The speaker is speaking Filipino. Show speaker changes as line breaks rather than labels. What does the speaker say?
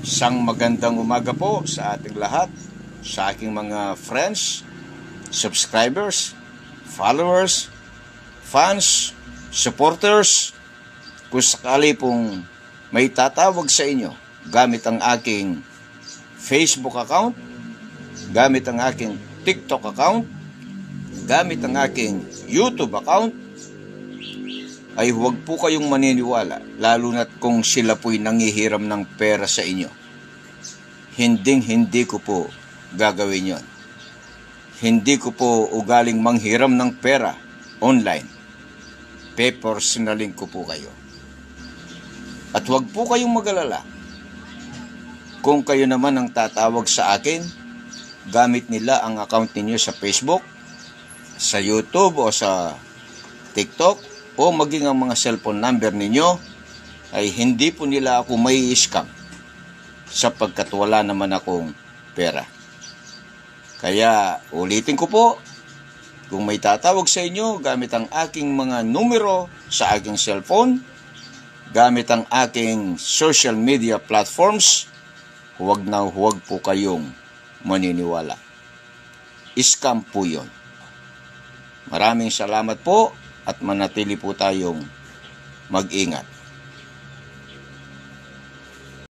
Isang magandang umaga po sa ating lahat, sa aking mga friends, subscribers, followers, fans, supporters. Kung sakali pong may tatawag sa inyo gamit ang aking Facebook account, gamit ang aking TikTok account, gamit ang aking YouTube account, ay huwag po kayong maniniwala, lalo na't kung sila po'y nanghihiram ng pera sa inyo. Hindi ko po gagawin yon. Hindi ko po ugaling manghiram ng pera online. Pe-personalin ko po kayo. At huwag po kayong mag-alala. Kung kayo naman ang tatawag sa akin, gamit nila ang account ninyo sa Facebook, sa YouTube o sa TikTok, o maging ang mga cellphone number ninyo, ay hindi po nila ako may scam sapagkat wala naman akong pera. Kaya ulitin ko po, kung may tatawag sa inyo gamit ang aking mga numero sa aking cellphone, gamit ang aking social media platforms, huwag po kayong maniniwala. Scam po yun. Maraming salamat po at manatili po tayong mag-ingat.